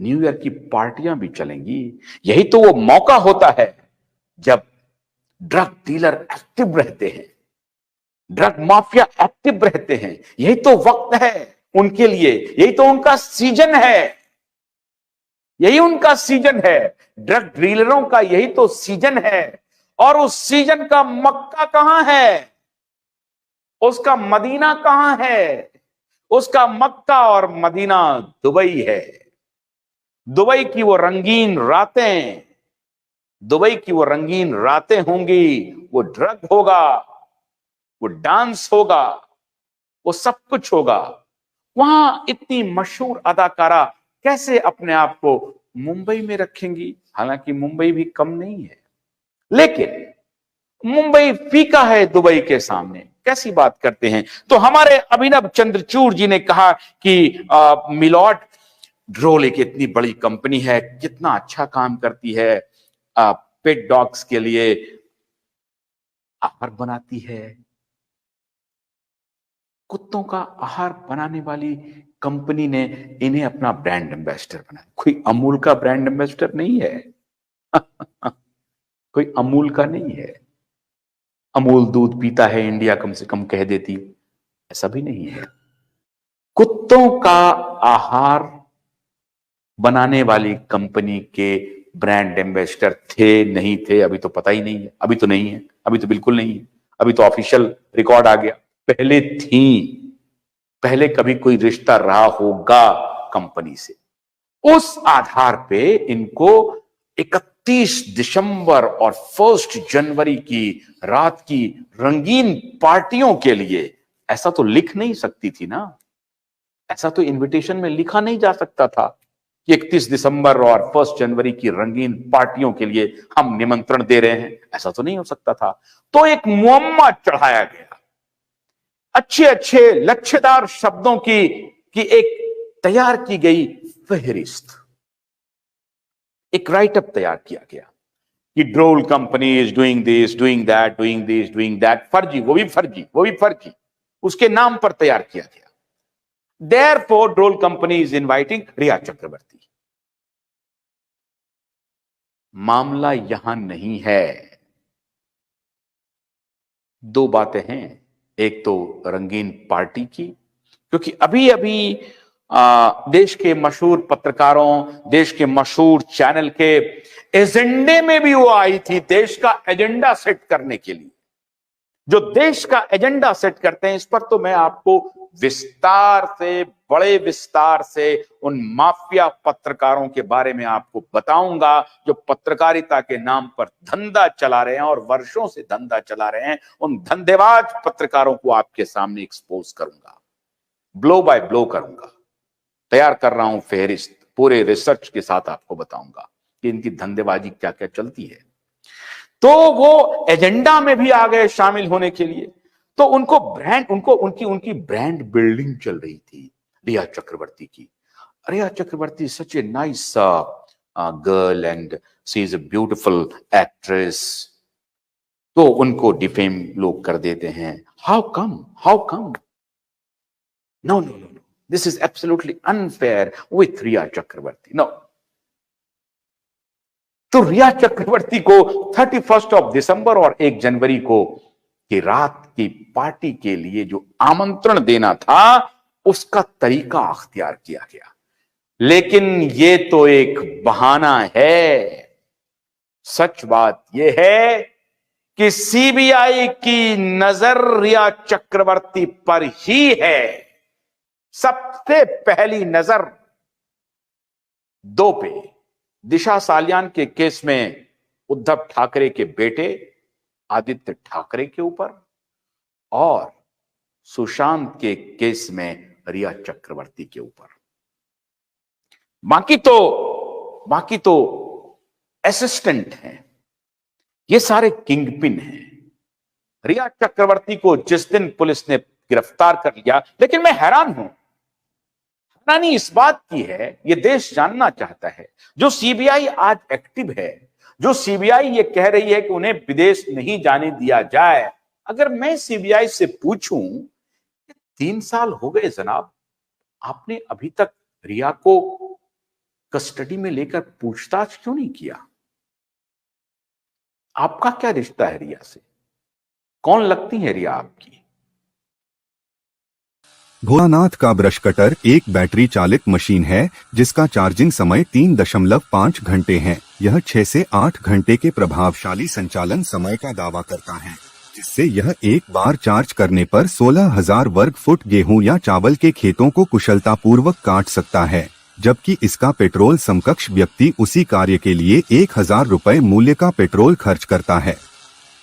New year की पार्टियां भी चलेंगी। यही तो वो मौका होता है जब ड्रग डीलर एक्टिव रहते हैं, ड्रग माफिया एक्टिव रहते हैं। यही तो वक्त है उनके लिए, यही तो उनका सीजन है, यही उनका सीजन है। ड्रग डीलरों का यही तो सीजन है। और उस सीजन का मक्का कहां है, उसका मदीना कहां है? उसका मक्का और मदीना दुबई है। दुबई की वो रंगीन रातें, दुबई की वो रंगीन रातें होंगी। वो ड्रग होगा, वो डांस होगा, वो सब कुछ होगा। वहां इतनी मशहूर अदाकारा कैसे अपने आप को मुंबई में रखेंगी? हालांकि मुंबई भी कम नहीं है, लेकिन मुंबई फीका है दुबई के सामने। कैसी बात करते हैं? तो हमारे अभिनव चंद्रचूड़ जी ने कहा कि मिलॉट ड्रोल एक इतनी बड़ी कंपनी है, कितना अच्छा काम करती है, पेट डॉग्स के लिए आहार बनाती है। कुत्तों का आहार बनाने वाली कंपनी ने इन्हें अपना ब्रांड एम्बेसडर बनाया। कोई अमूल का ब्रांड एम्बेसडर नहीं है। कोई अमूल का नहीं है। अमूल दूध पीता है इंडिया, कम से कम कह देती, ऐसा भी नहीं है। कुत्तों का आहार बनाने वाली कंपनी के ब्रांड एम्बेसडर थे, नहीं थे, अभी तो पता ही नहीं है। अभी तो नहीं है, अभी तो बिल्कुल नहीं है। अभी तो ऑफिशियल रिकॉर्ड आ गया। पहले थी, पहले कभी कोई रिश्ता रहा होगा कंपनी से। उस आधार पे इनको 31 दिसंबर और 1 जनवरी की रात की रंगीन पार्टियों के लिए, ऐसा तो लिख नहीं सकती थी ना, ऐसा तो इनविटेशन में लिखा नहीं जा सकता था कि 31 दिसंबर और 1 जनवरी की रंगीन पार्टियों के लिए हम निमंत्रण दे रहे हैं। ऐसा तो नहीं हो सकता था। तो एक मुअम्मा चढ़ाया गया, अच्छे अच्छे लच्छेदार शब्दों की एक तैयार की गई फहरिस्त, एक राइटअप तैयार किया गया कि ड्रोल company is doing this, doing that, doing this, doing that. फर्जी, वो भी फर्जी, वो भी फर्जी, उसके नाम पर तैयार किया गया। देयरफॉर ड्रोल कंपनी इज इनवाइटिंग रिया चक्रवर्ती। मामला यहां नहीं है। दो बातें हैं, एक तो रंगीन पार्टी की, क्योंकि अभी अभी देश के मशहूर पत्रकारों, देश के मशहूर चैनल के एजेंडे में भी वो आई थी, देश का एजेंडा सेट करने के लिए। जो देश का एजेंडा सेट करते हैं, इस पर तो मैं आपको विस्तार से, बड़े विस्तार से उन माफिया पत्रकारों के बारे में आपको बताऊंगा जो पत्रकारिता के नाम पर धंधा चला रहे हैं और वर्षों से धंधा चला रहे हैं। उन धंधेबाज पत्रकारों को आपके सामने एक्सपोज करूंगा, ब्लो बाय ब्लो करूंगा। तैयार कर रहा हूं फेहरिस्त, पूरे रिसर्च के साथ आपको बताऊंगा कि इनकी धंधेबाजी क्या क्या चलती है। तो वो एजेंडा में भी आ गए शामिल होने के लिए। तो उनको ब्रांड, उनको उनकी उनकी ब्रांड बिल्डिंग चल रही थी रिया चक्रवर्ती की। Riya Chakraborty such a nice girl and she is a beautiful actress. तो उनको डिफेम लोग कर देते हैं। How come, how come? No no no no, this is absolutely unfair with Riya Chakraborty. No. तो रिया चक्रवर्ती को 31 दिसंबर और 1 जनवरी को की रात की पार्टी के लिए जो आमंत्रण देना था, उसका तरीका अख्तियार किया गया। लेकिन ये तो एक बहाना है। सच बात यह है कि सीबीआई की नजर रिया चक्रवर्ती पर ही है। सबसे पहली नजर दो पे, दिशा सालियान के केस में उद्धव ठाकरे के बेटे आदित्य ठाकरे के ऊपर, और सुशांत के केस में रिया चक्रवर्ती के ऊपर। बाकी तो असिस्टेंट हैं, ये सारे किंगपिन हैं। रिया चक्रवर्ती को जिस दिन पुलिस ने गिरफ्तार कर लिया, लेकिन मैं हैरान हूं, हैरानी इस बात की है, ये देश जानना चाहता है, जो सीबीआई आज एक्टिव है, जो सीबीआई ये कह रही है कि उन्हें विदेश नहीं जाने दिया जाए। अगर मैं सीबीआई से पूछूं, 3 साल हो गए जनाब, आपने अभी तक रिया को कस्टडी में लेकर पूछताछ क्यों नहीं किया? आपका क्या रिश्ता है रिया से? कौन लगती है रिया आपकी? भोलानाथ का ब्रश कटर एक बैटरी चालित मशीन है जिसका चार्जिंग समय 3.5 घंटे है। यह 6 से 8 घंटे के प्रभावशाली संचालन समय का दावा करता है, जिससे यह एक बार चार्ज करने पर 16,000 वर्ग फुट गेहूं या चावल के खेतों को कुशलतापूर्वक काट सकता है, जबकि इसका पेट्रोल समकक्ष व्यक्ति उसी कार्य के लिए 1,000 रुपए मूल्य का पेट्रोल खर्च करता है।